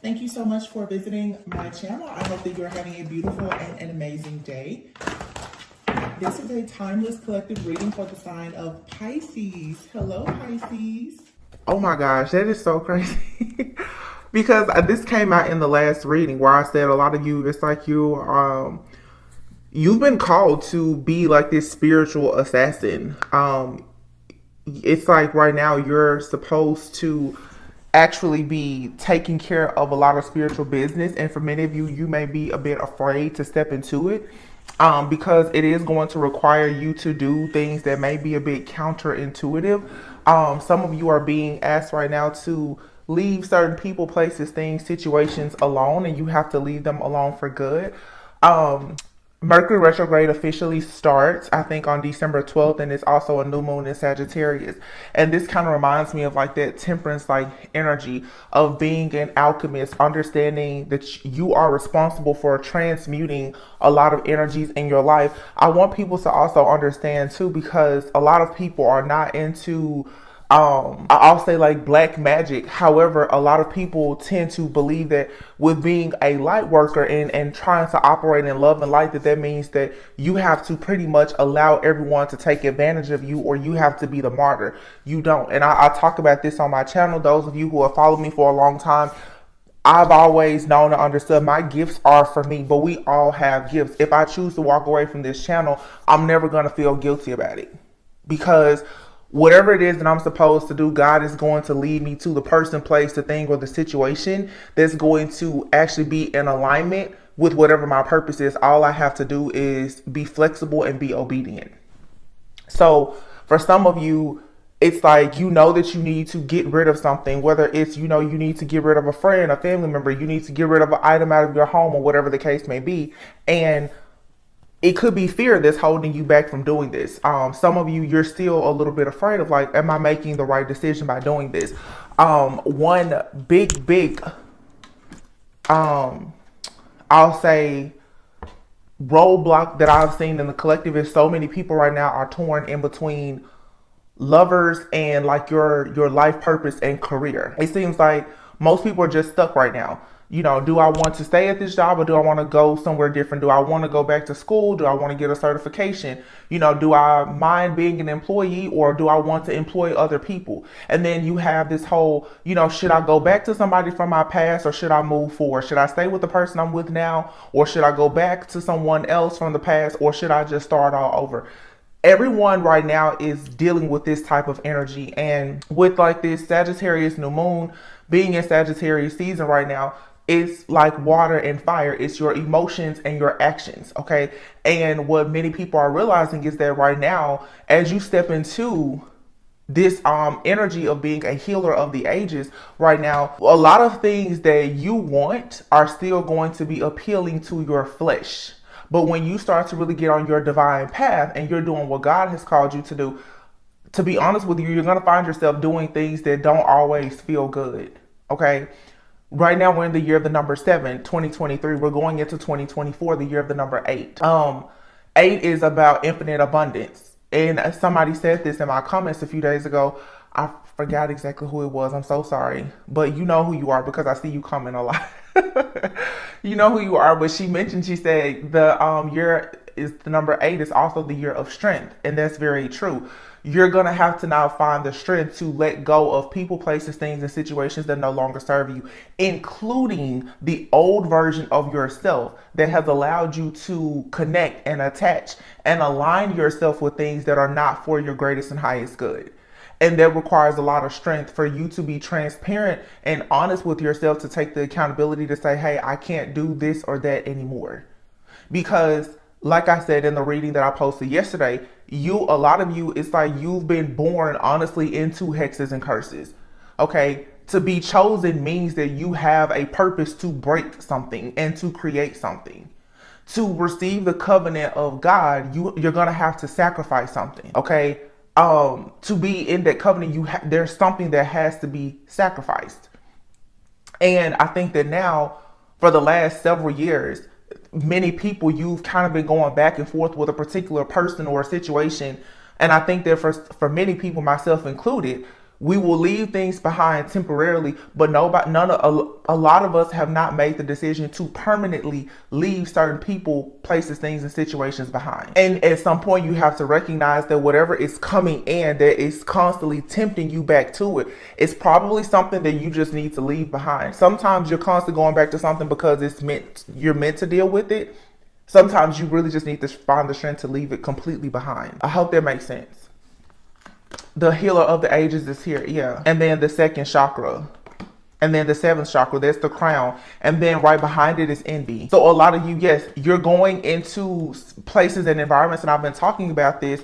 Thank you so much for visiting my channel. I hope that you're having a beautiful and an amazing day. This is a timeless collective reading for the sign of Pisces. Hello, Pisces. Oh my gosh, that is so crazy. Because this came out in the last reading where I said a lot of you, it's like you've been called to be like this spiritual assassin. It's like right now you're supposed to actually be taking care of a lot of spiritual business, and for many of you, you may be a bit afraid to step into it. Because it is going to require you to do things that may be a bit counterintuitive. Some of you are being asked right now to leave certain people, places, things, situations alone, and you have to leave them alone for good. Mercury retrograde officially starts, I think, on December 12th, and it's also a new moon in Sagittarius. And this kind of reminds me of like that temperance like energy of being an alchemist, understanding that you are responsible for transmuting a lot of energies in your life. I want people to also understand too, because a lot of people are not into I'll say like black magic. However, a lot of people tend to believe that with being a light worker and trying to operate in love and light, that means that you have to pretty much allow everyone to take advantage of you, or you have to be the martyr. You don't. And I talk about this on my channel. Those of you who have followed me for a long time, I've always known and understood my gifts are for me, but we all have gifts. If I choose to walk away from this channel, I'm never going to feel guilty about it, because whatever it is that I'm supposed to do, God is going to lead me to the person, place, the thing, or the situation that's going to actually be in alignment with whatever my purpose is. All I have to do is be flexible and be obedient. So for some of you, it's like, you know that you need to get rid of something, whether it's, you need to get rid of a friend, a family member, you need to get rid of an item out of your home, or whatever the case may be. And it could be fear that's holding you back from doing this. Some of you, you're still a little bit afraid of like, am I making the right decision by doing this? One big, I'll say roadblock that I've seen in the collective is so many people right now are torn in between lovers and like your life purpose and career. It seems like most people are just stuck right now. Do I want to stay at this job, or do I want to go somewhere different? Do I want to go back to school? Do I want to get a certification? Do I mind being an employee, or do I want to employ other people? And then you have this whole, should I go back to somebody from my past, or should I move forward? Should I stay with the person I'm with now, or should I go back to someone else from the past, or should I just start all over? Everyone right now is dealing with this type of energy, and with like this Sagittarius new moon being in Sagittarius season right now, it's like water and fire. It's your emotions and your actions, okay? And what many people are realizing is that right now, as you step into this energy of being a healer of the ages right now, a lot of things that you want are still going to be appealing to your flesh. But when you start to really get on your divine path and you're doing what God has called you to do, to be honest with you, you're going to find yourself doing things that don't always feel good, okay? Right now, we're in the year of the number 7, 2023. We're going into 2024, the year of the number 8. 8 is about infinite abundance. And somebody said this in my comments a few days ago. I forgot exactly who it was. I'm so sorry. But you know who you are, because I see you comment a lot. You know who you are. But she said the year is the number 8 is also the year of strength. And that's very true. You're going to have to now find the strength to let go of people, places, things, and situations that no longer serve you, including the old version of yourself that has allowed you to connect and attach and align yourself with things that are not for your greatest and highest good. And that requires a lot of strength for you to be transparent and honest with yourself, to take the accountability to say, hey, I can't do this or that anymore. Because like I said in the reading that I posted yesterday, a lot of you, it's like you've been born honestly into hexes and curses. Okay. To be chosen means that you have a purpose to break something and to create something. To receive the covenant of God, you're going to have to sacrifice something. Okay. To be in that covenant, there's something that has to be sacrificed. And I think that now, for the last several years, many people, you've kind of been going back and forth with a particular person or a situation. And I think that for many people, myself included, We will leave things behind temporarily, but a lot of us have not made the decision to permanently leave certain people, places, things, and situations behind. And at some point, you have to recognize that whatever is coming in that is constantly tempting you back to it, it's probably something that you just need to leave behind. Sometimes you're constantly going back to something because you're meant to deal with it. Sometimes you really just need to find the strength to leave it completely behind. I hope that makes sense. The healer of the ages is here, yeah. And then the second chakra. And then the seventh chakra, that's the crown. And then right behind it is envy. So a lot of you, yes, you're going into places and environments, and I've been talking about this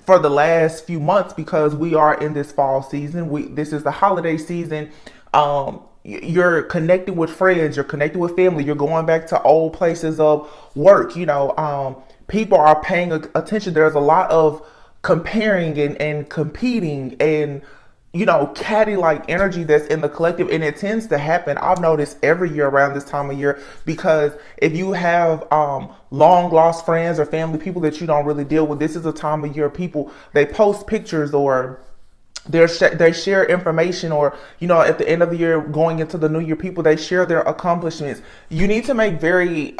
for the last few months because we are in this fall season. This is the holiday season. You're connecting with friends, you're connecting with family, you're going back to old places of work. People are paying attention. There's a lot of comparing and competing and catty like energy that's in the collective, and it tends to happen, I've noticed, every year around this time of year, because if you have long lost friends or family, people that you don't really deal with, this is a time of year people, they post pictures or they share information, or at the end of the year going into the new year, people, they share their accomplishments. You need to make very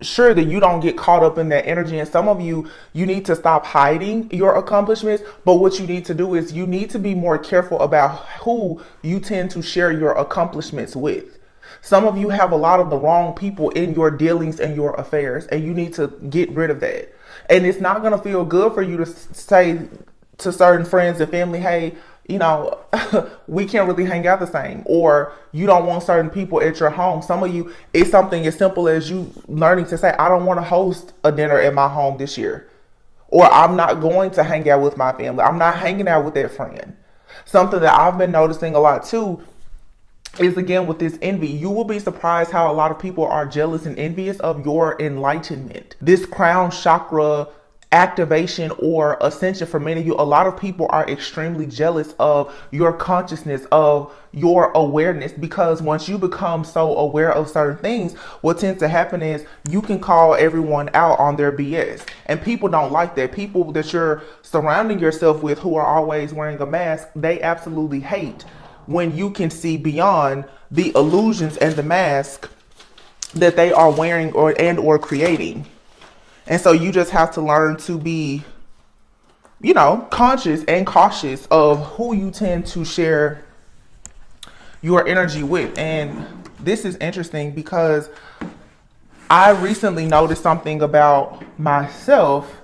sure that you don't get caught up in that energy. And some of you need to stop hiding your accomplishments, but what you need to do is you need to be more careful about who you tend to share your accomplishments with. Some of you have a lot of the wrong people in your dealings and your affairs, and you need to get rid of that. And it's not going to feel good for you to say to certain friends and family, hey, we can't really hang out the same, or you don't want certain people at your home. Some of you, it's something as simple as you learning to say, I don't want to host a dinner at my home this year, or I'm not going to hang out with my family. I'm not hanging out with that friend. Something that I've been noticing a lot too is, again, with this envy. You will be surprised how a lot of people are jealous and envious of your enlightenment. This crown chakra activation or ascension, for many of you, a lot of people are extremely jealous of your consciousness, of your awareness, because once you become so aware of certain things, what tends to happen is you can call everyone out on their BS, and people don't like that. People that you're surrounding yourself with who are always wearing a mask, they absolutely hate when you can see beyond the illusions and the mask that they are wearing or creating. And so you just have to learn to be, conscious and cautious of who you tend to share your energy with. And this is interesting because I recently noticed something about myself,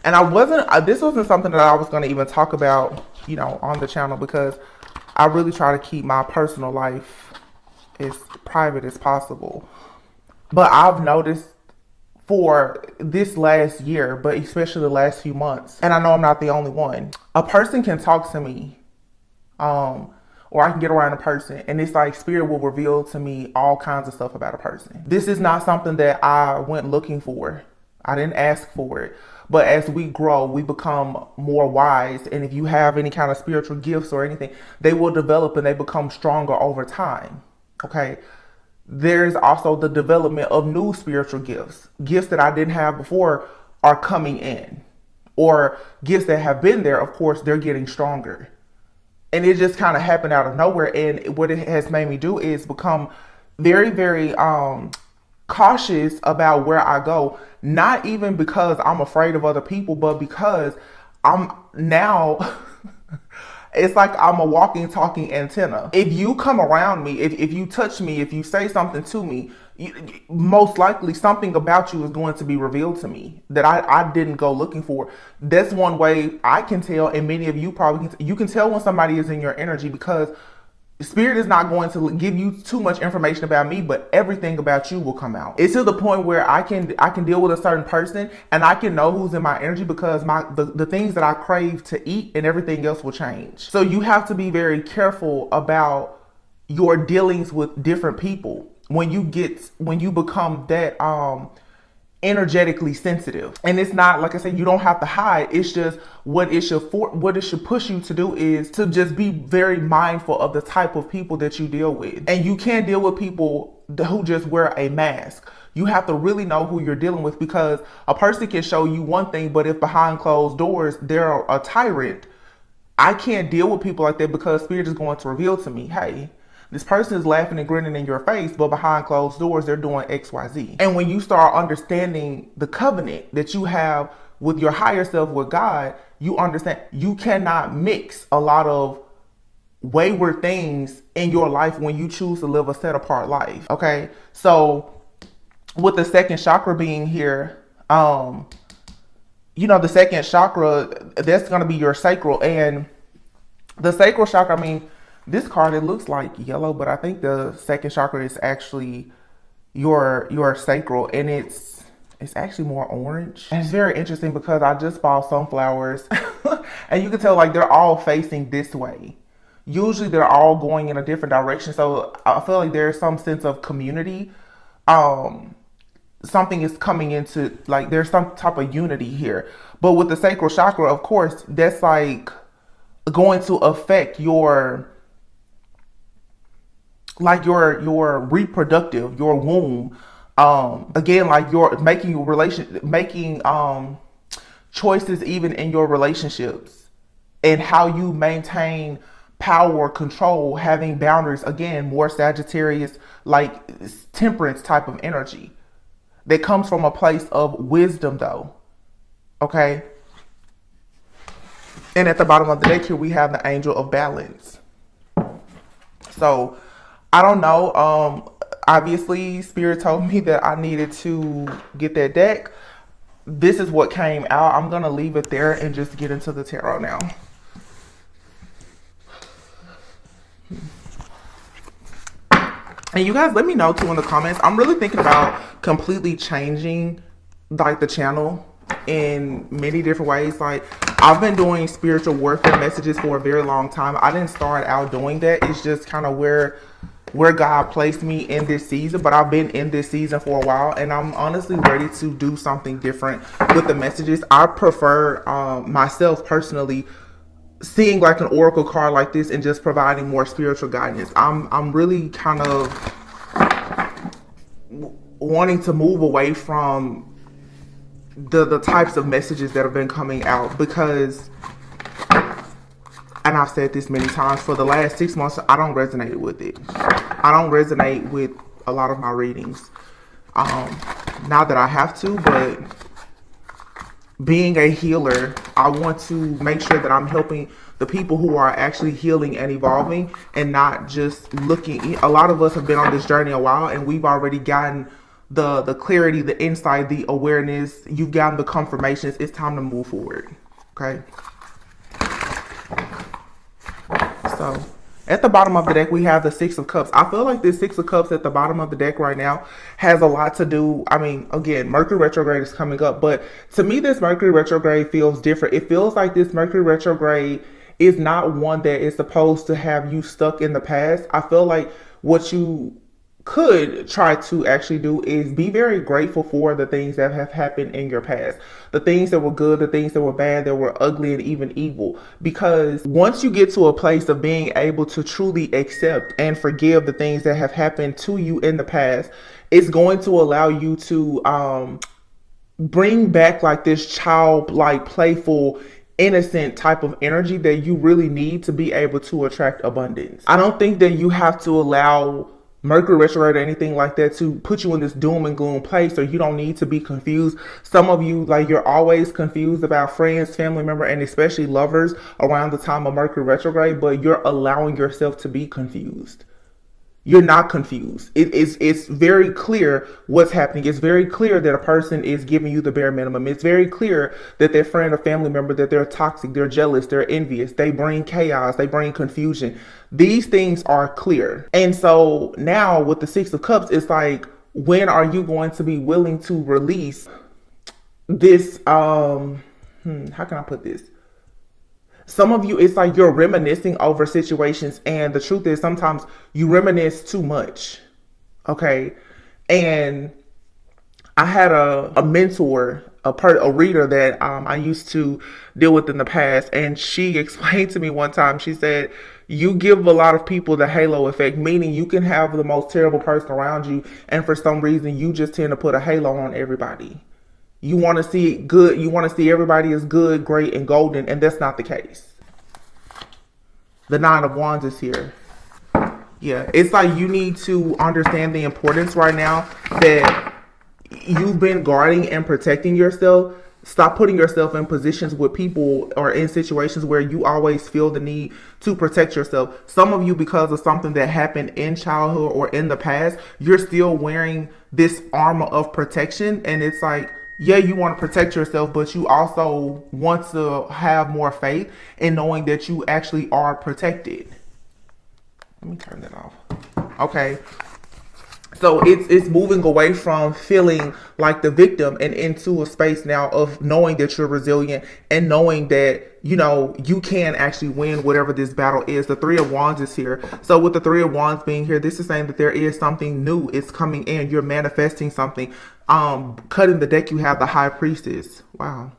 and this wasn't something that I was going to even talk about, on the channel, because I really try to keep my personal life as private as possible. But I've noticed for this last year, but especially the last few months, and I know I'm not the only one, a person can talk to me, or I can get around a person, and it's like spirit will reveal to me all kinds of stuff about a person. This is not something that I went looking for. I didn't ask for it. But as we grow, we become more wise. And if you have any kind of spiritual gifts or anything, they will develop and they become stronger over time. Okay. There's also the development of new spiritual gifts. Gifts that I didn't have before are coming in, or gifts that have been there, of course, they're getting stronger. And it just kind of happened out of nowhere. And what it has made me do is become very, very cautious about where I go. Not even because I'm afraid of other people, but because I'm now... It's like I'm a walking, talking antenna. If you come around me, if you touch me, if you say something to me, most likely something about you is going to be revealed to me that I didn't go looking for. That's one way I can tell, and many of you probably can. You can tell when somebody is in your energy, because Spirit is not going to give you too much information about me, but everything about you will come out. It's to the point where I can deal with a certain person and I can know who's in my energy, because the things that I crave to eat and everything else will change. So you have to be very careful about your dealings with different people when you become that energetically sensitive. And it's not, like I said, you don't have to hide. It's just what it should push you to do is to just be very mindful of the type of people that you deal with. And you can't deal with people who just wear a mask. You have to really know who you're dealing with, because a person can show you one thing, but if behind closed doors they're a tyrant, I can't deal with people like that because Spirit is going to reveal to me, hey, this person is laughing and grinning in your face, but behind closed doors, they're doing X, Y, Z. And when you start understanding the covenant that you have with your higher self, with God, you understand you cannot mix a lot of wayward things in your life when you choose to live a set apart life. Okay. So with the second chakra being here, the second chakra, that's going to be your sacral. And the sacral chakra, I mean, this card, it looks like yellow, but I think the second chakra is actually your sacral, and it's actually more orange. And it's very interesting because I just bought sunflowers and you can tell like they're all facing this way. Usually they're all going in a different direction. So I feel like there's some sense of community. Something is coming into, like, there's some type of unity here. But with the sacral chakra, of course, that's like going to affect your reproductive, your womb. Again, like you're making choices even in your relationships and how you maintain power, control, having boundaries. Again, more Sagittarius, like temperance type of energy that comes from a place of wisdom though. Okay. And at the bottom of the deck here, we have the Angel of Balance. So I don't know. Obviously Spirit told me that I needed to get that deck. This is what came out. I'm going to leave it there and just get into the tarot now. And you guys, let me know too in the comments. I'm really thinking about completely changing like the channel in many different ways. Like, I've been doing spiritual warfare messages for a very long time. I didn't start out doing that. It's just kind of where God placed me in this season. But I've been in this season for a while, and I'm honestly ready to do something different with the messages. I prefer myself personally seeing like an oracle card like this and just providing more spiritual guidance. I'm really kind of wanting to move away from the types of messages that have been coming out, because, and I've said this many times, for the last 6 months I don't resonate with it. I don't resonate with a lot of my readings. Not that I have to, but being a healer, I want to make sure that I'm helping the people who are actually healing and evolving, and not just looking. A lot of us have been on this journey a while, and we've already gotten the clarity, the insight, the awareness. You've gotten the confirmations. It's time to move forward. Okay. So at the bottom of the deck, we have the Six of Cups. I feel like this Six of Cups at the bottom of the deck right now has a lot to do. I mean, again, Mercury retrograde is coming up, but to me, this Mercury retrograde feels different. It feels like this Mercury retrograde is not one that is supposed to have you stuck in the past. I feel like what you could try to actually do is be very grateful for the things that have happened in your past, the things that were good, the things that were bad, that were ugly and even evil. Because once you get to a place of being able to truly accept and forgive the things that have happened to you in the past, it's going to allow you to bring back like this childlike, playful, innocent type of energy that you really need to be able to attract abundance. I don't think that you have to allow Mercury retrograde or anything like that to put you in this doom and gloom place, or you don't need to be confused. Some of you, like, you're always confused about friends, family member, and especially lovers around the time of Mercury retrograde, but you're allowing yourself to be confused. You're not confused. It's very clear what's happening. It's very clear that a person is giving you the bare minimum. It's very clear that their friend or family member, that they're toxic, they're jealous, they're envious, they bring chaos, they bring confusion. These things are clear. And so now with the Six of Cups, it's like, when are you going to be willing to release this? How can I put this? Some of you, it's like you're reminiscing over situations, and the truth is sometimes you reminisce too much. Okay. And I had a mentor, a reader that I used to deal with in the past, and she explained to me one time, she said, you give a lot of people the halo effect, meaning you can have the most terrible person around you, and for some reason you just tend to put a halo on everybody. You want to see good. You want to see everybody as good, great, and golden, and that's not the case. The Nine of Wands is here. Yeah, it's like you need to understand the importance right now that you've been guarding and protecting yourself. Stop putting yourself in positions with people or in situations where you always feel the need to protect yourself. Some of you, because of something that happened in childhood or in the past, you're still wearing this armor of protection. And it's like, yeah, you want to protect yourself, but you also want to have more faith in knowing that you actually are protected. Let me turn that off. Okay. So it's moving away from feeling like the victim and into a space now of knowing that you're resilient and knowing that, you know, you can actually win whatever this battle is. The Three of Wands is here. So with the Three of Wands being here, this is saying that there is something new. It's coming in. You're manifesting something. Cutting the deck, you have the High Priestess. Wow.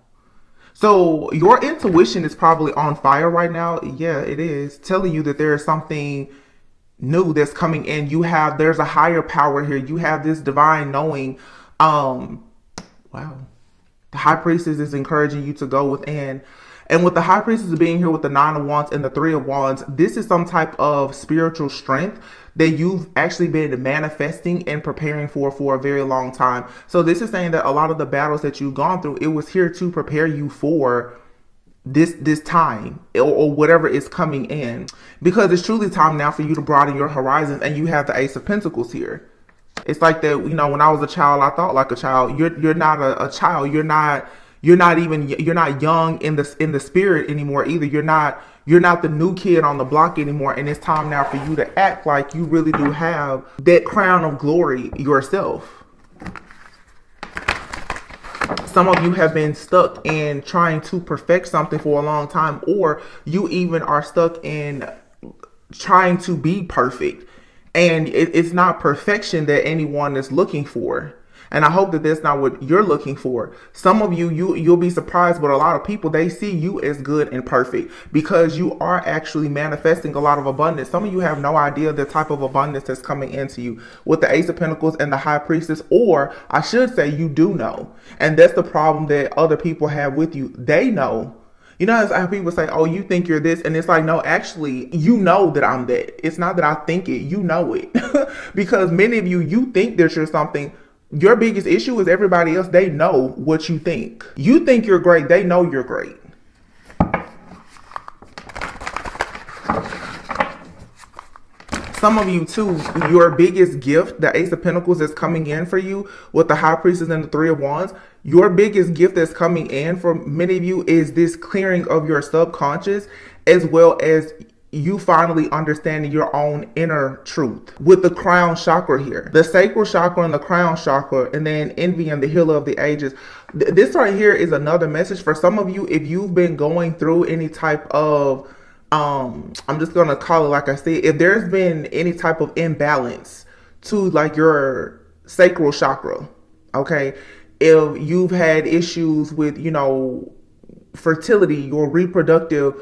So your intuition is probably on fire right now. Yeah, it is. Telling you that there is something new that's coming in. There's a higher power here. You have this divine knowing. Wow. The High Priestess is encouraging you to go within. And with the High Priestess being here with the Nine of Wands and the Three of Wands, this is some type of spiritual strength that you've actually been manifesting and preparing for a very long time. So this is saying that a lot of the battles that you've gone through, it was here to prepare you for this time or whatever is coming in, because it's truly time now for you to broaden your horizons. And you have the Ace of Pentacles here. It's like that, you know, when I was a child, I thought like a child. You're not a child. You're not young in the spirit anymore either. You're not the new kid on the block anymore. And it's time now for you to act like you really do have that crown of glory yourself. Some of you have been stuck in trying to perfect something for a long time, or you even are stuck in trying to be perfect. And it's not perfection that anyone is looking for. And I hope that that's not what you're looking for. Some of you'll be surprised, but a lot of people, they see you as good and perfect because you are actually manifesting a lot of abundance. Some of you have no idea the type of abundance that's coming into you with the Ace of Pentacles and the High Priestess, or I should say you do know. And that's the problem that other people have with you. They know. You know how people say, oh, you think you're this, and it's like, no, actually, you know that I'm that. It's not that I think it, you know it. Because many of you think that you're something. Your biggest issue is everybody else. They know what you think. You think you're great. They know you're great. Some of you too, your biggest gift, the Ace of Pentacles is coming in for you with the High Priestess and the Three of Wands. Your biggest gift that's coming in for many of you is this clearing of your subconscious, as well as you finally understanding your own inner truth with the crown chakra here, the sacral chakra and the crown chakra, and then envy and the healer of the ages. This right here is another message for some of you. If you've been going through any type of, I'm just going to call it like I said, if there's been any type of imbalance to like your sacral chakra, okay, if you've had issues with, you know, fertility, your reproductive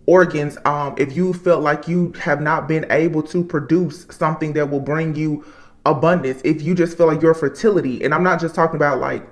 organs, if you felt like you have not been able to produce something that will bring you abundance, if you just feel like your fertility, and I'm not just talking about like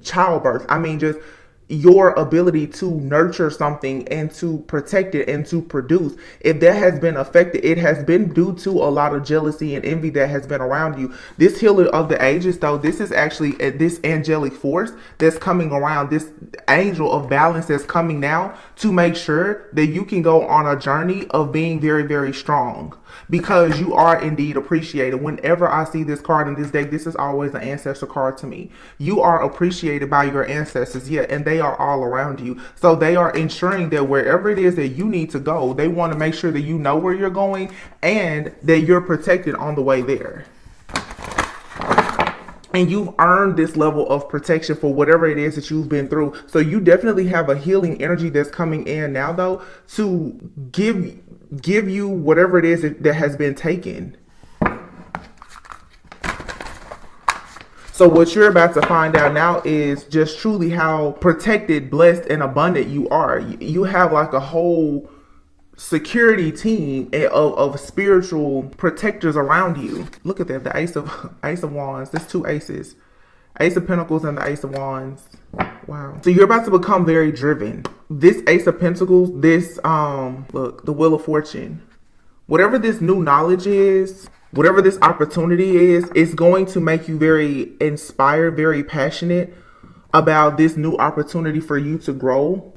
childbirth, I mean just your ability to nurture something and to protect it and to produce, if that has been affected, it has been due to a lot of jealousy and envy that has been around you. This healer of the ages, though, this is actually this angelic force that's coming around, this angel of balance that's coming now to make sure that you can go on a journey of being very, very strong, because you are indeed appreciated. Whenever I see this card in this deck, this is always an ancestor card to me. You are appreciated by your ancestors, yeah, and they are all around you. So they are ensuring that wherever it is that you need to go, they want to make sure that you know where you're going and that you're protected on the way there. And you've earned this level of protection for whatever it is that you've been through. So you definitely have a healing energy that's coming in now, though, to give you whatever it is that has been taken. So what you're about to find out now is just truly how protected, blessed, and abundant you are. You have like a whole security team of spiritual protectors around you. Look at that, the Ace of Wands. There's two aces. Ace of Pentacles and the Ace of Wands. Wow. So you're about to become very driven. This Ace of Pentacles, this, look, the Wheel of Fortune. Whatever this new knowledge is, whatever this opportunity is, it's going to make you very inspired, very passionate about this new opportunity for you to grow.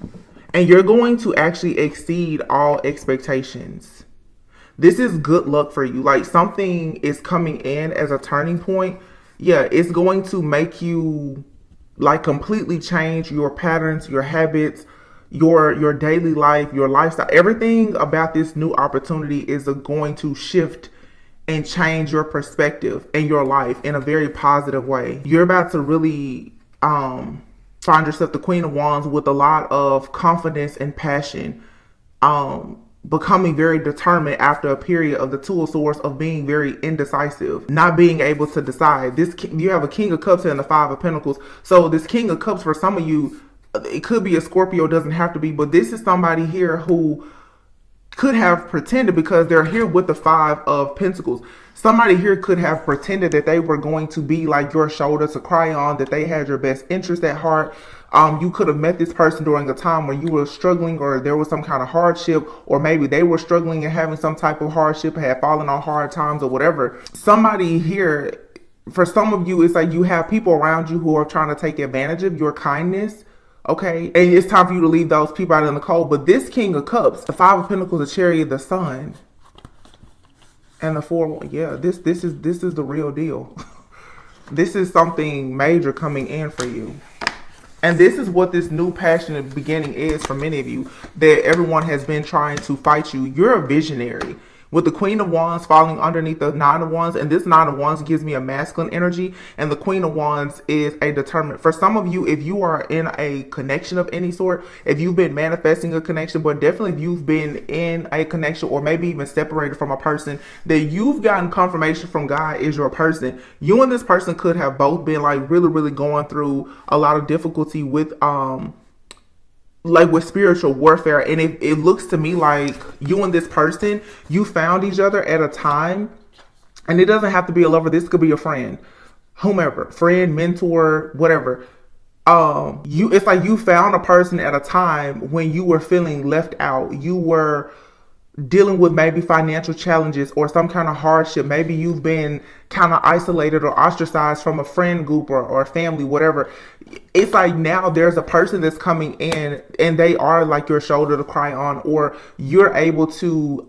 And you're going to actually exceed all expectations. This is good luck for you. Like something is coming in as a turning point. Yeah, it's going to make you like completely change your patterns, your habits, your daily life, your lifestyle. Everything about this new opportunity is going to shift and change your perspective in your life in a very positive way. You're about to really find yourself the Queen of Wands with a lot of confidence and passion, becoming very determined after a period of the Two of Swords of being very indecisive, not being able to decide. You have a King of Cups and the Five of Pentacles. So this King of Cups, for some of you, it could be a Scorpio, doesn't have to be, but this is somebody here who could have pretended, because they're here with the Five of Pentacles. Somebody here could have pretended that they were going to be like your shoulder to cry on, that they had your best interest at heart. You could have met this person during a time when you were struggling, or there was some kind of hardship, or maybe they were struggling and having some type of hardship, had fallen on hard times or whatever. Somebody here, for some of you, it's like you have people around you who are trying to take advantage of your kindness. Okay, and it's time for you to leave those people out in the cold. But this King of Cups, the Five of Pentacles, the Chariot, the Sun, and the Four, yeah, this is the real deal. This is something major coming in for you. And this is what this new passionate beginning is for many of you, that everyone has been trying to fight you. You're a visionary. With the Queen of Wands falling underneath the Nine of Wands, and this Nine of Wands gives me a masculine energy, and the Queen of Wands is a determinant. For some of you, if you are in a connection of any sort, if you've been manifesting a connection, but definitely if you've been in a connection or maybe even separated from a person, that you've gotten confirmation from God is your person. You and this person could have both been like really going through a lot of difficulty with with spiritual warfare, and it looks to me like you and this person, you found each other at a time, and it doesn't have to be a lover. This could be a friend, whomever, friend, mentor, whatever. It's like you found a person at a time when you were feeling left out. You were dealing with maybe financial challenges or some kind of hardship. Maybe you've been kind of isolated or ostracized from a friend group or a family, whatever. It's like now there's a person that's coming in and they are like your shoulder to cry on, or you're able to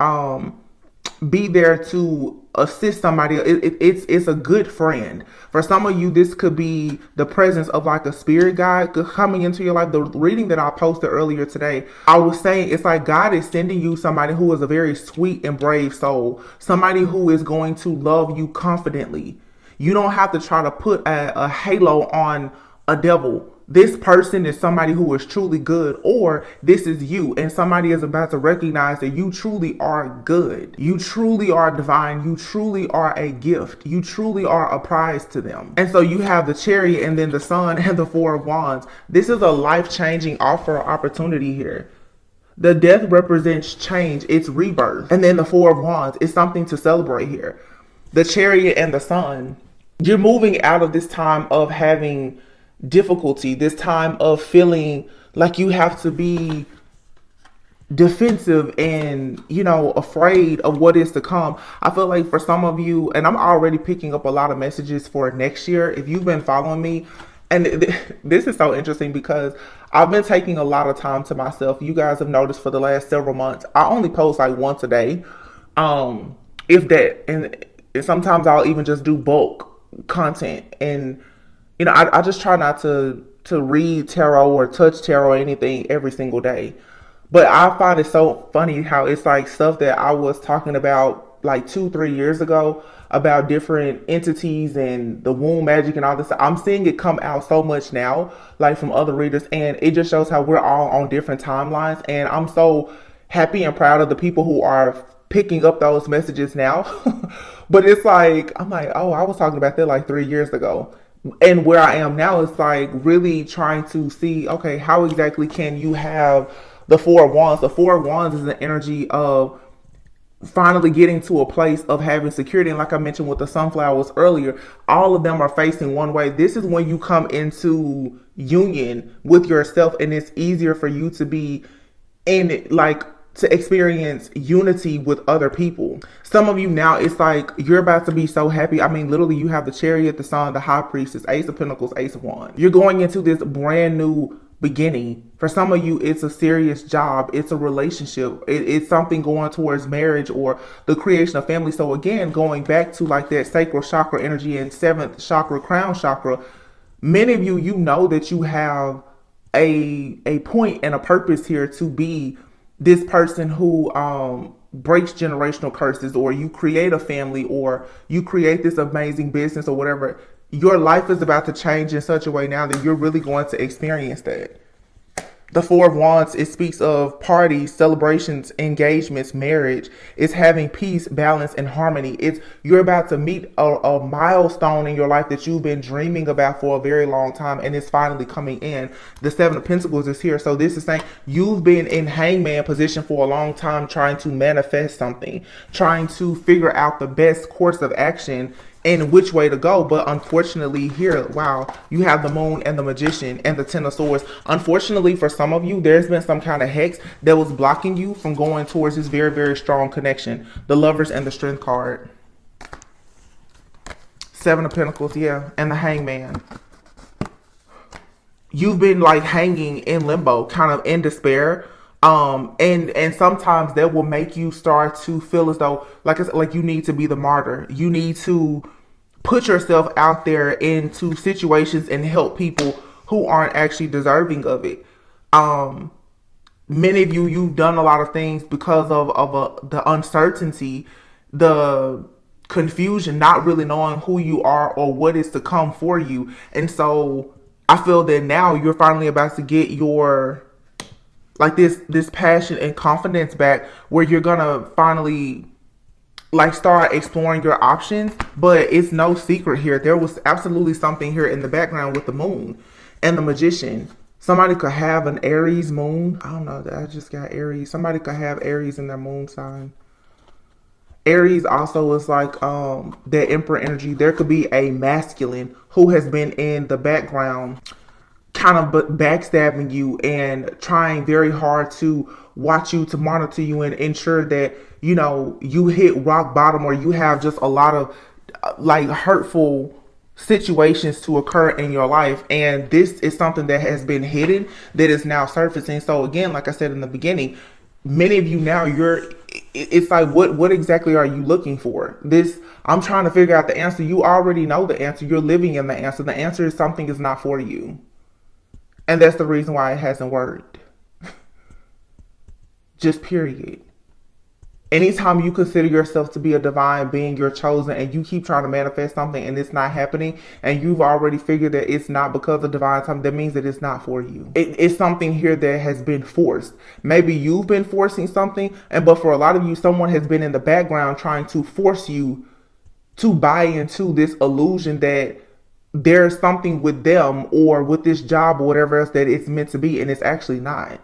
be there to assist somebody. It's a good friend. For some of you, this could be the presence of like a spirit guide coming into your life. The reading that I posted earlier today, I was saying it's like God is sending you somebody who is a very sweet and brave soul, somebody who is going to love you confidently. You don't have to try to put a halo on a devil. This person is somebody who is truly good, or this is you, and somebody is about to recognize that you truly are good. You truly are divine. You truly are a gift. You truly are a prize to them. And so you have the Chariot and then the Sun and the Four of Wands. This is a life-changing offer or opportunity here. The Death represents change. It's rebirth. And then the Four of Wands is something to celebrate here. The Chariot and the Sun, you're moving out of this time of having difficulty, this time of feeling like you have to be defensive and, afraid of what is to come. I feel like for some of you, and I'm already picking up a lot of messages for next year, if you've been following me, and this is so interesting because I've been taking a lot of time to myself. You guys have noticed for the last several months, I only post like once a day, if that, and sometimes I'll even just do bulk content. And I just try not to read tarot or touch tarot or anything every single day. But I find it so funny how it's like stuff that I was talking about like 2-3 years ago about different entities and the womb magic and all this. I'm seeing it come out so much now, like from other readers. And it just shows how we're all on different timelines. And I'm so happy and proud of the people who are picking up those messages now. But it's like, I'm like, oh, I was talking about that like 3 years ago. And where I am now is like really trying to see, okay, how exactly can you have the Four of Wands? The Four of Wands is an energy of finally getting to a place of having security. And like I mentioned with the sunflowers earlier, all of them are facing one way. This is when you come into union with yourself, and it's easier for you to be in it, like to experience unity with other people. Some of you now, it's like you're about to be so happy. I mean, literally, you have the Chariot, the Sun, the High Priestess, Ace of Pentacles, Ace of Wands. You're going into this brand new beginning. For some of you, it's a serious job. It's a relationship. It's something going towards marriage or the creation of family. So again, going back to like that sacral chakra energy and 7th chakra, crown chakra, many of you, you know that you have a point and a purpose here to be this person who breaks generational curses, or you create a family, or you create this amazing business or whatever. Your life is about to change in such a way now that you're really going to experience that. The Four of Wands, it speaks of parties, celebrations, engagements, marriage. It's having peace, balance, and harmony. It's you're about to meet a milestone in your life that you've been dreaming about for a very long time, and it's finally coming in. The Seven of Pentacles is here. So this is saying you've been in hangman position for a long time, trying to manifest something, trying to figure out the best course of action and which way to go. But unfortunately here, wow, you have the Moon and the Magician and the Ten of Swords. Unfortunately for some of you, there's been some kind of hex that was blocking you from going towards this very, very strong connection. The Lovers and the Strength card. Seven of Pentacles, yeah, and the Hangman. You've been like hanging in limbo, kind of in despair. And sometimes that will make you start to feel as though, like you need to be the martyr. You need to put yourself out there into situations and help people who aren't actually deserving of it. Many of you, you've done a lot of things because of the uncertainty, the confusion, not really knowing who you are or what is to come for you. And so I feel that now you're finally about to get your, like this passion and confidence back, where you're gonna finally like start exploring your options. But it's no secret here, there was absolutely something here in the background with the Moon and the Magician. Somebody could have an Aries moon. I don't know, I just got Aries. Somebody could have Aries in their moon sign. Aries also is like that Emperor energy. There could be a masculine who has been in the background kind of backstabbing you and trying very hard to watch you, to monitor you, and ensure that, you know, you hit rock bottom, or you have just a lot of like hurtful situations to occur in your life. And this is something that has been hidden that is now surfacing. So again, like I said in the beginning, many of you now, it's like, what exactly are you looking for? This, I'm trying to figure out the answer. You already know the answer. You're living in the answer. The answer is something is not for you. And that's the reason why it hasn't worked. Just period. Anytime you consider yourself to be a divine being, you're chosen, and you keep trying to manifest something and it's not happening, and you've already figured that it's not because of divine time, that means that it's not for you. It's something here that has been forced. Maybe you've been forcing something, but for a lot of you, someone has been in the background trying to force you to buy into this illusion that there's something with them or with this job or whatever else that it's meant to be, and it's actually not.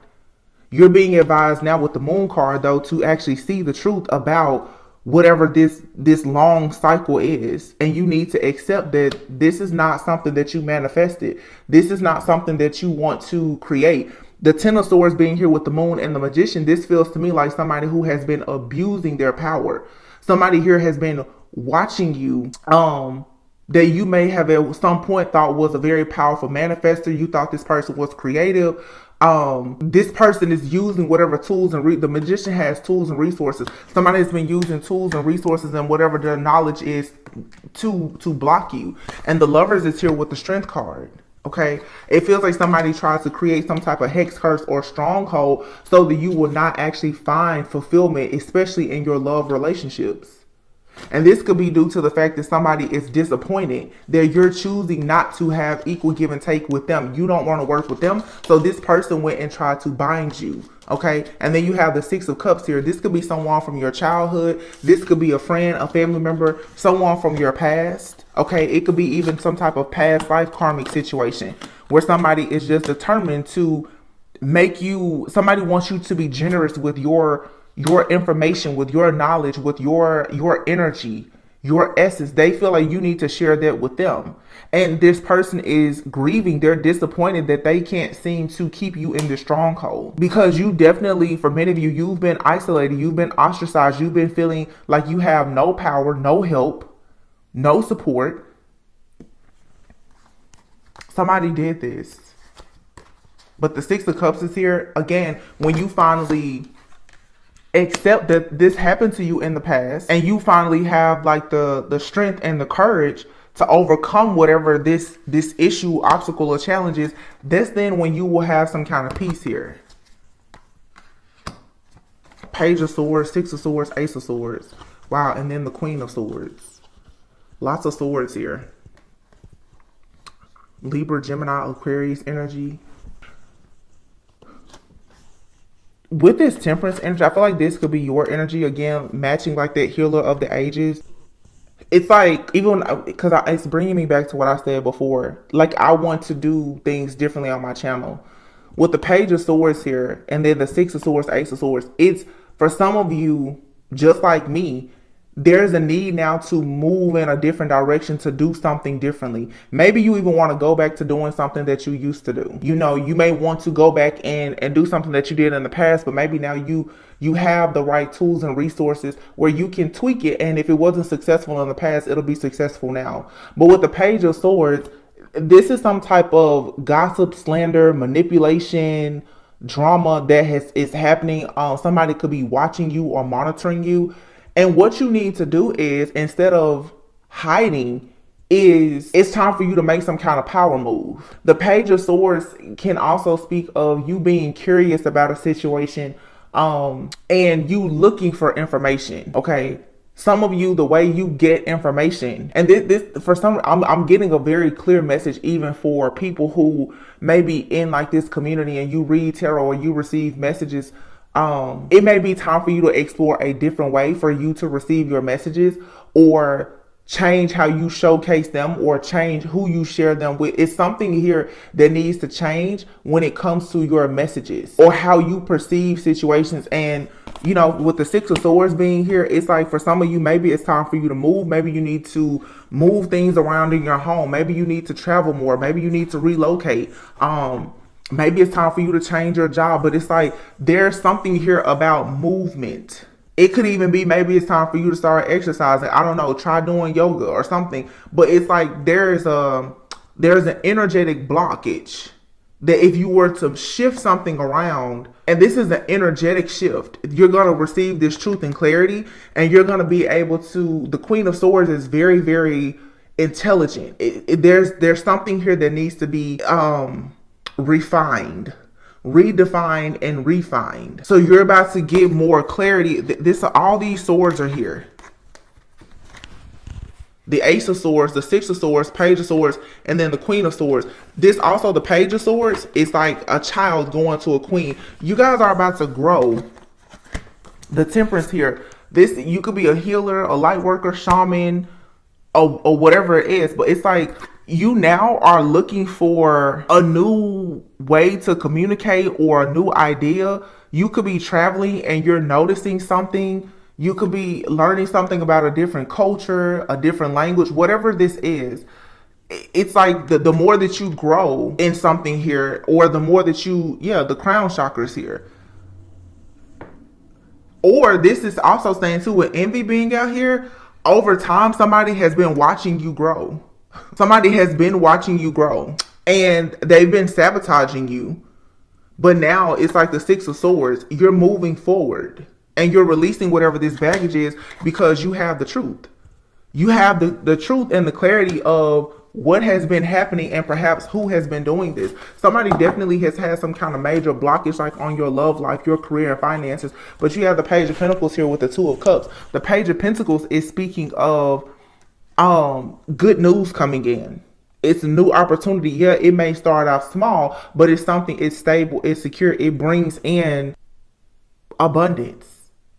You're being advised now with the Moon card, though, to actually see the truth about whatever this long cycle is. And you need to accept that this is not something that you manifested. This is not something that you want to create. The Ten of Swords being here with the Moon and the Magician, this feels to me like somebody who has been abusing their power. Somebody here has been watching you, that you may have at some point thought was a very powerful manifester. You thought this person was creative. This person is using whatever tools and the Magician has tools and resources. Somebody has been using tools and resources and whatever their knowledge is to block you. And the Lovers is here with the Strength card. Okay, it feels like somebody tries to create some type of hex, curse, or stronghold so that you will not actually find fulfillment, especially in your love relationships. And this could be due to the fact that somebody is disappointed that you're choosing not to have equal give and take with them. You don't want to work with them. So this person went and tried to bind you. Okay. And then you have the Six of Cups here. This could be someone from your childhood. This could be a friend, a family member, someone from your past. Okay. It could be even some type of past life karmic situation where somebody is just determined to make you, somebody wants you to be generous with your your information, with your knowledge, with your energy, your essence. They feel like you need to share that with them. And this person is grieving. They're disappointed that they can't seem to keep you in the stronghold. Because you definitely, for many of you, you've been isolated, you've been ostracized, you've been feeling like you have no power, no help, no support. Somebody did this. But the Six of Cups is here. Again, when you finally accept that this happened to you in the past, and you finally have like the strength and the courage to overcome whatever this issue, obstacle, or challenge is, that's then when you will have some kind of peace here. Page of Swords, Six of Swords, Ace of Swords. Wow, and then the Queen of Swords. Lots of swords here. Libra, Gemini, Aquarius energy. With this Temperance energy, I feel like this could be your energy again, matching like that Healer of the Ages. It's like, even because it's bringing me back to what I said before. Like, I want to do things differently on my channel. With the Page of Swords here, and then the Six of Swords, Ace of Swords, it's for some of you, just like me, there's a need now to move in a different direction, to do something differently. Maybe you even want to go back to doing something that you used to do. You know, you may want to go back and do something that you did in the past, but maybe now you have the right tools and resources where you can tweak it. And if it wasn't successful in the past, it'll be successful now. But with the Page of Swords, this is some type of gossip, slander, manipulation, drama that is happening. Somebody could be watching you or monitoring you. And what you need to do is, instead of hiding, it's time for you to make some kind of power move. The Page of Swords can also speak of you being curious about a situation, and you looking for information. Okay. Some of you, the way you get information, and this for some, I'm getting a very clear message even for people who may be in like this community and you read tarot or you receive messages. It may be time for you to explore a different way for you to receive your messages, or change how you showcase them, or change who you share them with. It's something here that needs to change when it comes to your messages or how you perceive situations. And you know, with the Six of Swords being here, it's like for some of you, maybe it's time for you to move. Maybe you need to move things around in your home. Maybe you need to travel more. Maybe you need to relocate. Maybe it's time for you to change your job. But it's like there's something here about movement. It could even be maybe it's time for you to start exercising. I don't know, try doing yoga or something. But it's like there's an energetic blockage that if you were to shift something around, and this is an energetic shift, you're going to receive this truth and clarity, and you're going to be able to. The Queen of Swords is very, very intelligent. There's something here that needs to be refined, redefined, and refined. So you're about to get more clarity. All these swords are here. The Ace of Swords, the Six of Swords, Page of Swords, and then the Queen of Swords. This also, the Page of Swords, is like a child going to a queen. You guys are about to grow. The Temperance here. This, you could be a healer, a light worker, shaman, or whatever it is. But it's like you now are looking for a new way to communicate or a new idea. You could be traveling and you're noticing something. You could be learning something about a different culture, a different language, whatever this is. It's like the more that you grow in something here, or the more that the crown chakra is here. Or this is also saying too, with envy being out here, over time, somebody has been watching you grow. Somebody has been watching you grow and they've been sabotaging you. But now it's like the Six of Swords. You're moving forward. And you're releasing whatever this baggage is because you have the truth. You have the truth and the clarity of what has been happening and perhaps who has been doing this. Somebody definitely has had some kind of major blockage, like on your love life, your career, and finances. But you have the Page of Pentacles here with the Two of Cups. The Page of Pentacles is speaking of good news coming in. It's a new opportunity. Yeah, it may start off small, but it's something, it's stable, it's secure. It brings in abundance.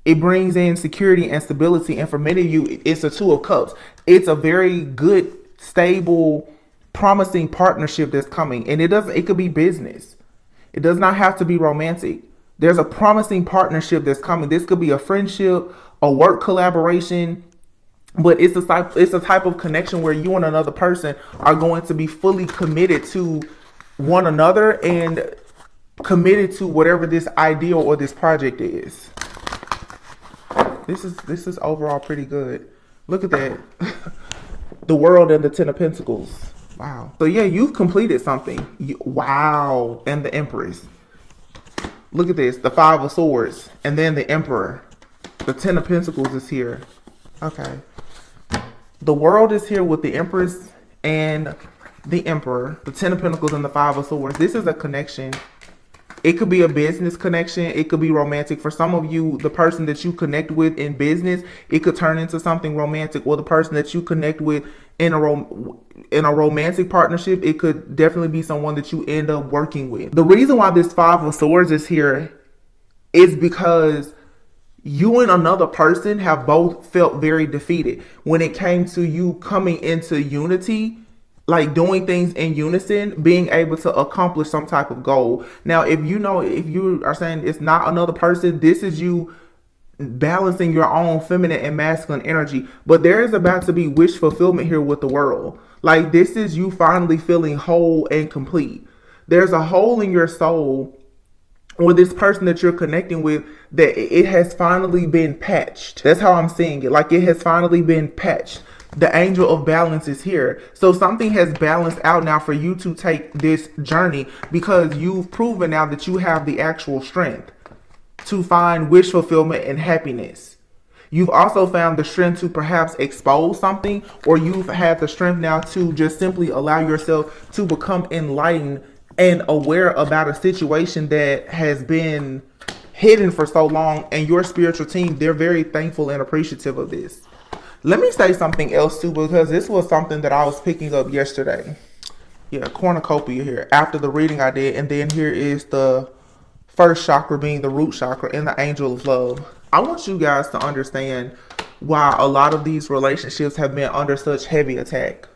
It brings in security and stability. And for many of you, it's a Two of Cups. It's a very good, stable, promising partnership that's coming. And it could be business. It does not have to be romantic. There's a promising partnership that's coming. This could be a friendship, a work collaboration, but it's a type of connection where you and another person are going to be fully committed to one another and committed to whatever this ideal or this project is. This is overall pretty good. Look at that. The World and the Ten of Pentacles. Wow. So yeah, you've completed something. Wow. And the Empress. Look at this. The Five of Swords. And then the Emperor. The Ten of Pentacles is here. Okay. The World is here with the Empress and the Emperor. The Ten of Pentacles and the Five of Swords. This is a connection. It could be a business connection. It could be romantic. For some of you, the person that you connect with in business, it could turn into something romantic. Or the person that you connect with in a romantic partnership, it could definitely be someone that you end up working with. The reason why this Five of Swords is here is because you and another person have both felt very defeated when it came to you coming into unity. Like doing things in unison, being able to accomplish some type of goal. Now, if you are saying it's not another person, this is you balancing your own feminine and masculine energy. But there is about to be wish fulfillment here with the World. Like this is you finally feeling whole and complete. There's a hole in your soul or this person that you're connecting with that it has finally been patched. That's how I'm seeing it. Like it has finally been patched. The Angel of Balance is here. So something has balanced out now for you to take this journey because you've proven now that you have the actual strength to find wish fulfillment and happiness. You've also found the strength to perhaps expose something, or you've had the strength now to just simply allow yourself to become enlightened and aware about a situation that has been hidden for so long. And your spiritual team, they're very thankful and appreciative of this. Let me say something else too, because this was something that I was picking up yesterday. Yeah, cornucopia here after the reading I did. And then here is the first chakra being the root chakra and the Angel of Love. I want you guys to understand why a lot of these relationships have been under such heavy attack.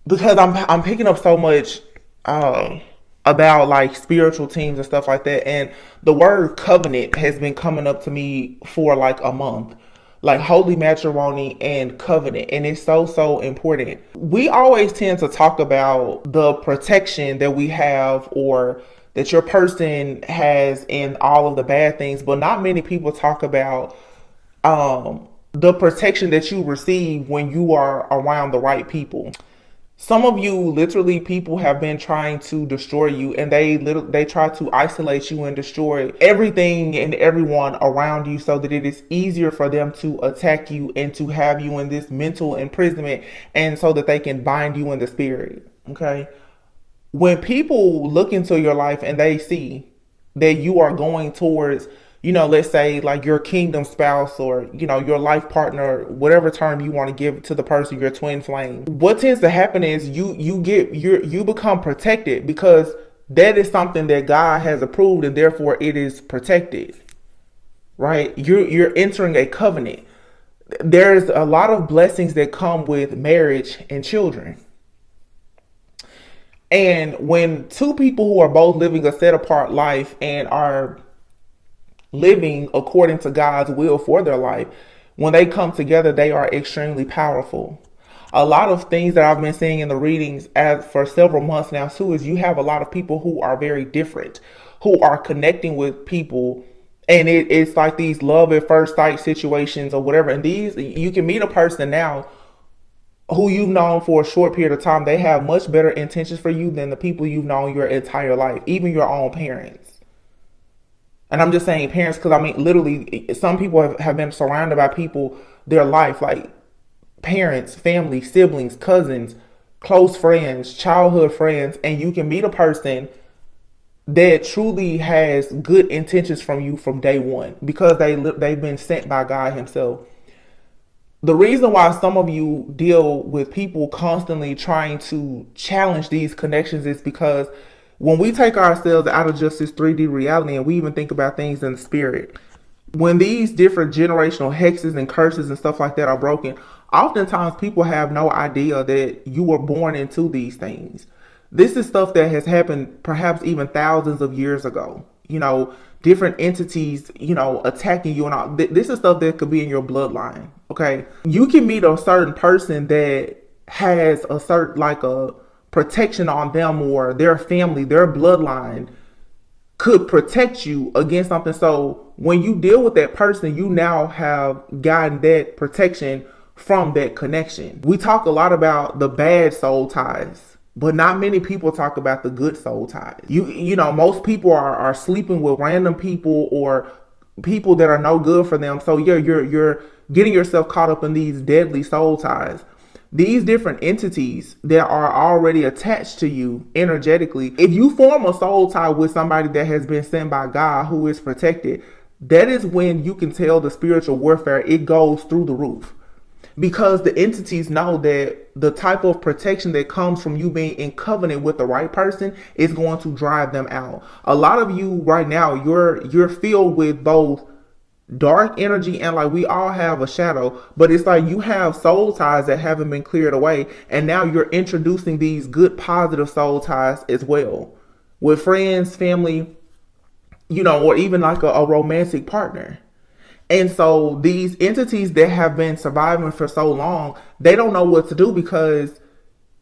Because I'm picking up so much about like spiritual teams and stuff like that, and the word covenant has been coming up to me for like a month, like holy matrimony and covenant, and it's so important. We always tend to talk about the protection that we have or that your person has in all of the bad things, but not many people talk about the protection that you receive when you are around the right people. Some of you, literally, people have been trying to destroy you, and they try to isolate you and destroy everything and everyone around you so that it is easier for them to attack you and to have you in this mental imprisonment, and so that they can bind you in the spirit. Okay? When people look into your life and they see that you are going towards, let's say like your kingdom spouse or, your life partner, whatever term you want to give to the person, your twin flame. What tends to happen is you become protected because that is something that God has approved and therefore it is protected, right? You're entering a covenant. There's a lot of blessings that come with marriage and children. And when two people who are both living a set apart life and are living according to God's will for their life, when they come together, they are extremely powerful. A lot of things that I've been seeing in the readings for several months now too is you have a lot of people who are very different, who are connecting with people, and it's like these love at first sight situations or whatever. And you can meet a person now who you've known for a short period of time. They have much better intentions for you than the people you've known your entire life, even your own parents. And I'm just saying parents because, literally, some people have been surrounded by people their life, like parents, family, siblings, cousins, close friends, childhood friends, and you can meet a person that truly has good intentions from you from day one because they've been sent by God himself. The reason why some of you deal with people constantly trying to challenge these connections is because when we take ourselves out of just this 3D reality and we even think about things in the spirit, when these different generational hexes and curses and stuff like that are broken, oftentimes people have no idea that you were born into these things. This is stuff that has happened perhaps even thousands of years ago. Different entities, attacking you and all. This is stuff that could be in your bloodline. Okay. You can meet a certain person that has a certain, like a protection on them, or their family, their bloodline could protect you against something. So when you deal with that person, you now have gotten that protection from that connection. We talk a lot about the bad soul ties, but not many people talk about the good soul ties. Most people are sleeping with random people or people that are no good for them. So you're getting yourself caught up in these deadly soul ties. These different entities that are already attached to you energetically, if you form a soul tie with somebody that has been sent by God, who is protected, that is when you can tell the spiritual warfare, it goes through the roof. Because the entities know that the type of protection that comes from you being in covenant with the right person is going to drive them out. A lot of you right now, you're filled with both dark energy and like we all have a shadow, but it's like you have soul ties that haven't been cleared away, and now you're introducing these good positive soul ties as well with friends, family, or even like a romantic partner. And so these entities that have been surviving for so long, they don't know what to do, because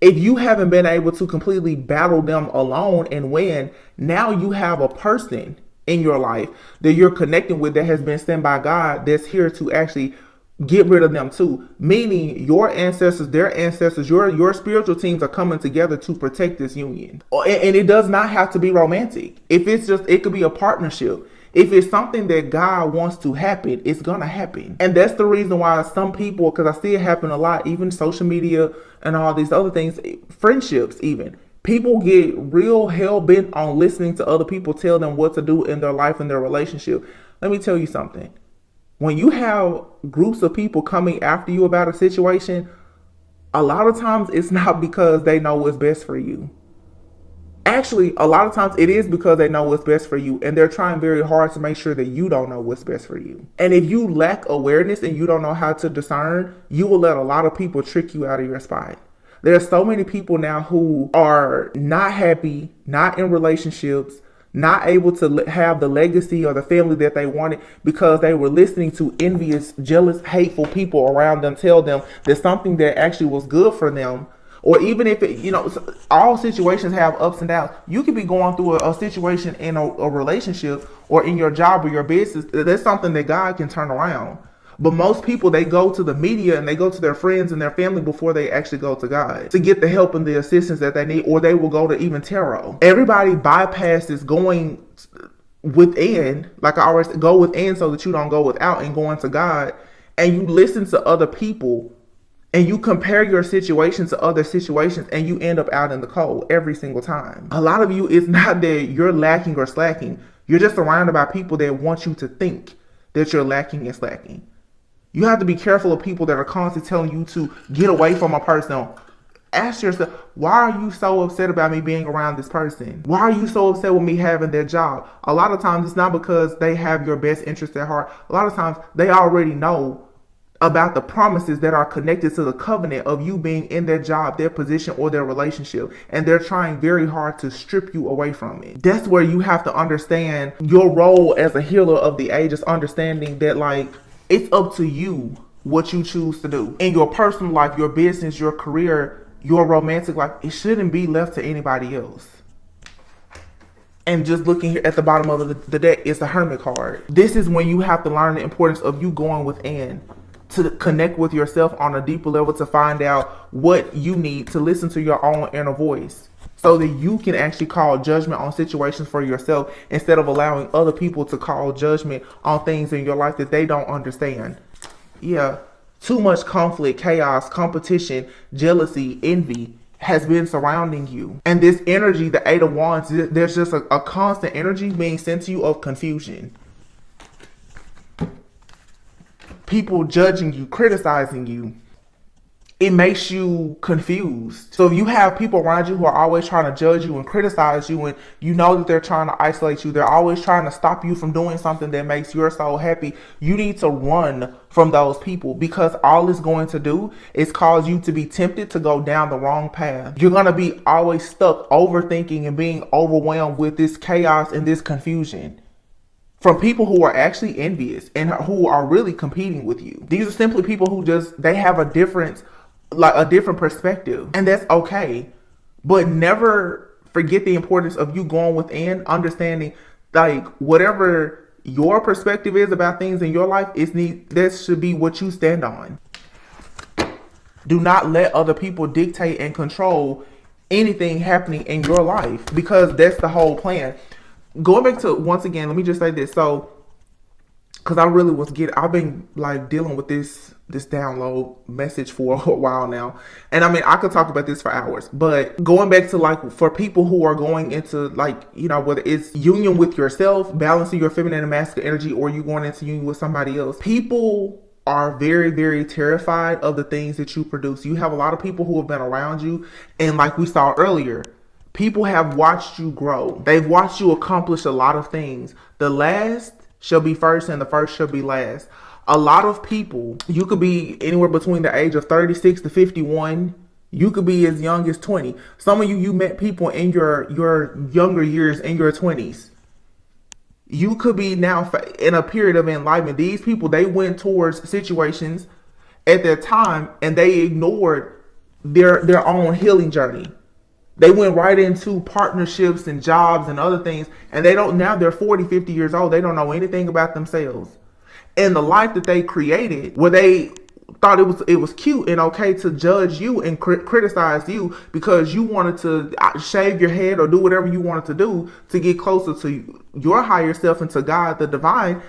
if you haven't been able to completely battle them alone and win, now you have a person in your life that you're connecting with that has been sent by God, that's here to actually get rid of them too. Meaning your ancestors, their ancestors, your spiritual teams are coming together to protect this union. And it does not have to be romantic. If it's just, it could be a partnership. If it's something that God wants to happen, it's gonna happen. And that's the reason why some people, because I see it happen a lot, even social media and all these other things, friendships even. People get real hell-bent on listening to other people tell them what to do in their life and their relationship. Let me tell you something. When you have groups of people coming after you about a situation, a lot of times it's not because they know what's best for you. Actually, a lot of times it is because they know what's best for you, and they're trying very hard to make sure that you don't know what's best for you. And if you lack awareness and you don't know how to discern, you will let a lot of people trick you out of your spot. There are so many people now who are not happy, not in relationships, not able to have the legacy or the family that they wanted, because they were listening to envious, jealous, hateful people around them tell them that something that actually was good for them. Or even if all situations have ups and downs. You could be going through a situation in a relationship or in your job or your business. That's something that God can turn around. But most people, they go to the media and they go to their friends and their family before they actually go to God to get the help and the assistance that they need, or they will go to even tarot. Everybody bypasses going within, like I always say, go within so that you don't go without, and going to God. And you listen to other people and you compare your situation to other situations, and you end up out in the cold every single time. A lot of you, it's not that you're lacking or slacking. You're just surrounded by people that want you to think that you're lacking and slacking. You have to be careful of people that are constantly telling you to get away from a person. Ask yourself, why are you so upset about me being around this person? Why are you so upset with me having their job? A lot of times it's not because they have your best interest at heart. A lot of times they already know about the promises that are connected to the covenant of you being in their job, their position, or their relationship. And they're trying very hard to strip you away from it. That's where you have to understand your role as a healer of the ages, understanding that it's up to you what you choose to do in your personal life, your business, your career, your romantic life. It shouldn't be left to anybody else. And just looking here at the bottom of the deck, it's the Hermit card. This is when you have to learn the importance of you going within to connect with yourself on a deeper level, to find out what you need, to listen to your own inner voice, so that you can actually call judgment on situations for yourself, instead of allowing other people to call judgment on things in your life that they don't understand. Yeah, too much conflict, chaos, competition, jealousy, envy has been surrounding you. And this energy, the Eight of Wands, there's just a constant energy being sent to you of confusion. People judging you, criticizing you. it makes you confused. So if you have people around you who are always trying to judge you and criticize you, and you know that they're trying to isolate you, they're always trying to stop you from doing something that makes your soul happy, you need to run from those people, because all it's going to do is cause you to be tempted to go down the wrong path. You're going to be always stuck overthinking and being overwhelmed with this chaos and this confusion from people who are actually envious and who are really competing with you. These are simply people who they have a different perspective, and that's okay. But never forget the importance of you going within, understanding like whatever your perspective is about things in your life, that should be what you stand on. Do not let other people dictate and control anything happening in your life, because that's the whole plan. Going back to, once again, let me just say this. So, because I've been like dealing with this download message for a while now. And I mean, I could talk about this for hours, but going back to like, for people who are going into like, you know, whether it's union with yourself, balancing your feminine and masculine energy, or you going into union with somebody else, people are very, very terrified of the things that you produce. You have a lot of people who have been around you, and like we saw earlier, people have watched you grow. They've watched you accomplish a lot of things. The last shall be first, and the first shall be last. A lot of people, you could be anywhere between the age of 36 to 51. You could be as young as 20. Some of you met people in your younger years, in your 20s. You could be now in a period of enlightenment. These people, they went towards situations at their time, and they ignored their own healing journey. They went right into partnerships and jobs and other things, and now they're 40, 50 years old. They don't know anything about themselves. And the life that they created, where they thought it was cute and okay to judge you and criticize you because you wanted to shave your head or do whatever you wanted to do to get closer to your higher self and to God, the divine.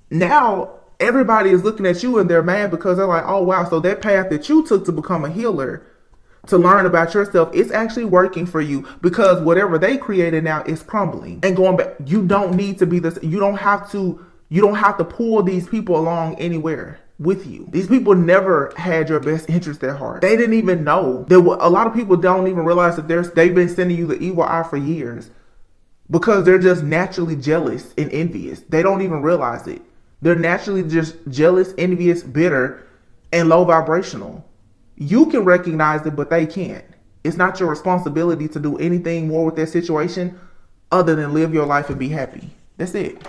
Now everybody is looking at you and they're mad because they're like, oh wow, so that path that you took to become a healer, to learn about yourself, it's actually working for you, because whatever they created now is crumbling and going back. You don't need to be this. You don't have to pull these people along anywhere with you. These people never had your best interest at heart. They didn't even know. A lot of people don't even realize that they've been sending you the evil eye for years, because they're just naturally jealous and envious. They don't even realize it. They're naturally just jealous, envious, bitter, and low vibrational. You can recognize it, but they can't. It's not your responsibility to do anything more with that situation other than live your life and be happy. That's it.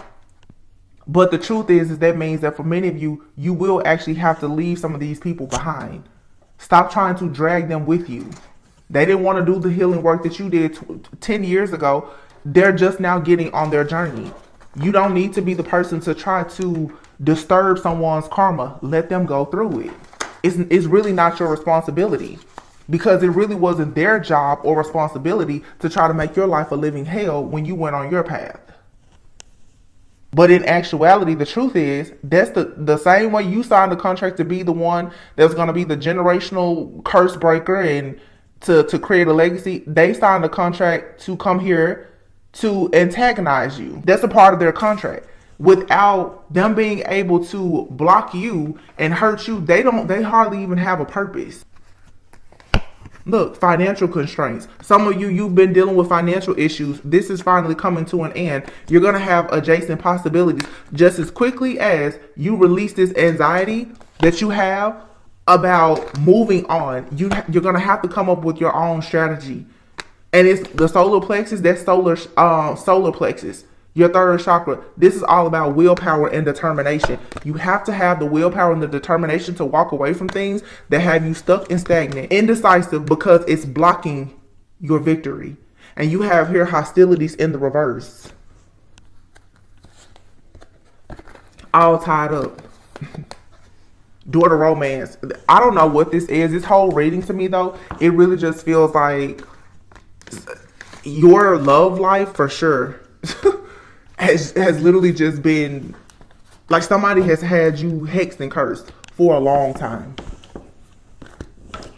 But the truth is that means that for many of you, you will actually have to leave some of these people behind. Stop trying to drag them with you. They didn't want to do the healing work that you did 10 years ago. They're just now getting on their journey. You don't need to be the person to try to disturb someone's karma. Let them go through it. It's really not your responsibility, because it really wasn't their job or responsibility to try to make your life a living hell when you went on your path. But in actuality, the truth is, that's the same way you signed the contract to be the one that's going to be the generational curse breaker and to create a legacy. They signed a contract to come here to antagonize you. That's a part of their contract. Without them being able to block you and hurt you, they hardly even have a purpose. Look, financial constraints. Some of you've been dealing with financial issues. This is finally coming to an end. You're going to have adjacent possibilities just as quickly as you release this anxiety that you have about moving on. You're going to have to come up with your own strategy. And it's the solar plexus, that's solar plexus. Your third chakra. This is all about willpower and determination. You have to have the willpower and the determination to walk away from things that have you stuck and stagnant, indecisive, because it's blocking your victory. And you have here hostilities in the reverse. All tied up. Daughter romance. I don't know what this is. This whole reading to me, though, it really just feels like your love life, for sure, has literally just been like somebody has had you hexed and cursed for a long time.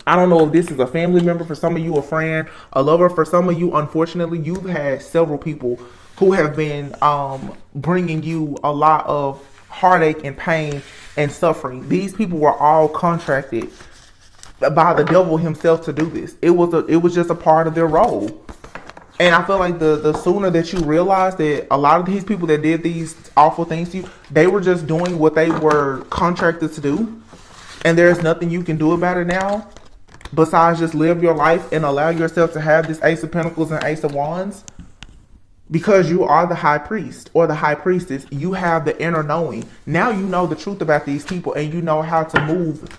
I don't know if this is a family member, for some of you a friend, a lover. For some of you, unfortunately, you've had several people who have been bringing you a lot of heartache and pain and suffering. These people were all contracted by the devil himself to do this. It was just a part of their role. And I feel like the sooner that you realize that a lot of these people that did these awful things to you, they were just doing what they were contracted to do, and there's nothing you can do about it now besides just live your life and allow yourself to have this Ace of Pentacles and Ace of Wands. Because you are the high priest or the high priestess, you have the inner knowing. Now you know the truth about these people, and you know how to move,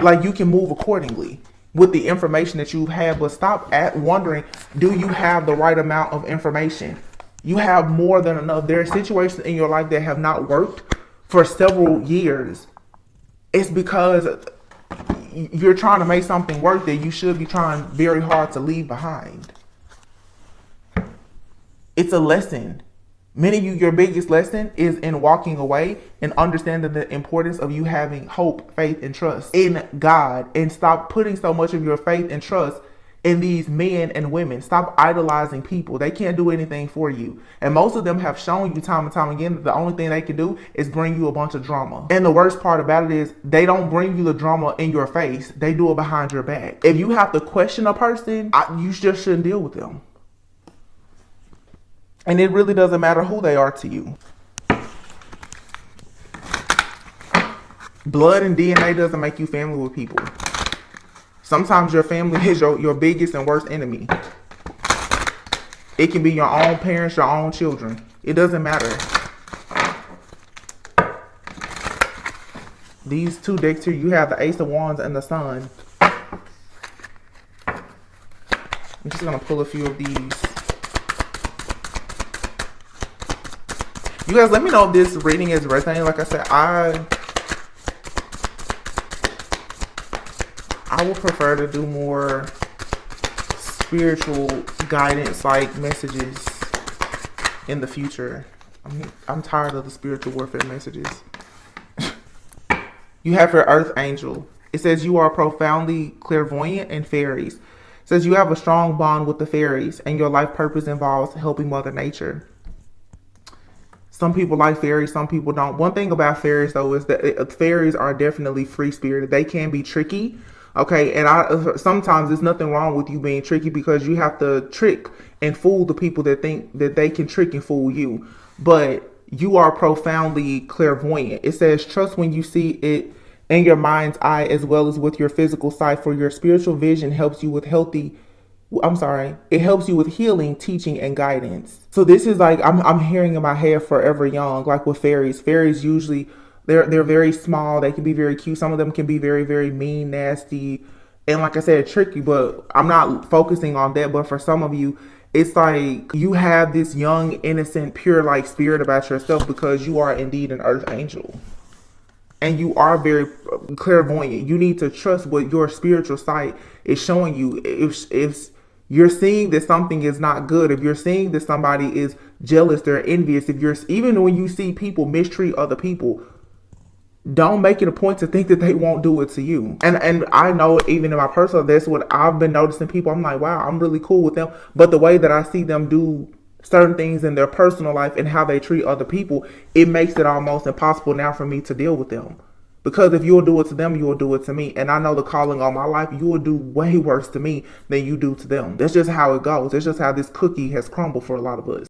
like you can move accordingly with the information that you have. But stop at wondering, do you have the right amount of information? You have more than enough. There are situations in your life that have not worked for several years. It's because you're trying to make something work that you should be trying very hard to leave behind. It's a lesson. Many of you, your biggest lesson is in walking away and understanding the importance of you having hope, faith, and trust in God. And stop putting so much of your faith and trust in these men and women. Stop idolizing people. They can't do anything for you. And most of them have shown you time and time again that the only thing they can do is bring you a bunch of drama. And the worst part about it is they don't bring you the drama in your face. They do it behind your back. If you have to question a person, you just shouldn't deal with them. And it really doesn't matter who they are to you. Blood and DNA doesn't make you family with people. Sometimes your family is your biggest and worst enemy. It can be your own parents, your own children. It doesn't matter. These two decks here, you have the Ace of Wands and the Sun. I'm just going to pull a few of these. You guys, let me know if this reading is resonating. Like I said, I would prefer to do more spiritual guidance like messages in the future. I'm tired of the spiritual warfare messages. You have your Earth Angel. It says you are profoundly clairvoyant and fairies. It says you have a strong bond with the fairies and your life purpose involves helping Mother Nature. Some people like fairies, some people don't. One thing about fairies, though, is that fairies are definitely free-spirited. They can be tricky, okay? And sometimes there's nothing wrong with you being tricky because you have to trick and fool the people that think that they can trick and fool you. But you are profoundly clairvoyant. It says, trust when you see it in your mind's eye as well as with your physical sight, for your spiritual vision helps you with it helps you with healing, teaching, and guidance. So this is like, I'm hearing in my head Forever Young, like with fairies. Fairies usually, they're very small. They can be very cute. Some of them can be very, very mean, nasty, and like I said, tricky, but I'm not focusing on that. But for some of you, it's like you have this young, innocent, pure like spirit about yourself because you are indeed an Earth Angel. And you are very clairvoyant. You need to trust what your spiritual sight is showing you. If you're seeing that something is not good, if you're seeing that somebody is jealous, they're envious, even when you see people mistreat other people, don't make it a point to think that they won't do it to you. And I know even in my personal, that's what I've been noticing people. I'm like, wow, I'm really cool with them. But the way that I see them do certain things in their personal life and how they treat other people, it makes it almost impossible now for me to deal with them. Because if you'll do it to them, you'll do it to me. And I know the calling on my life, you will do way worse to me than you do to them. That's just how it goes. That's just how this cookie has crumbled for a lot of us.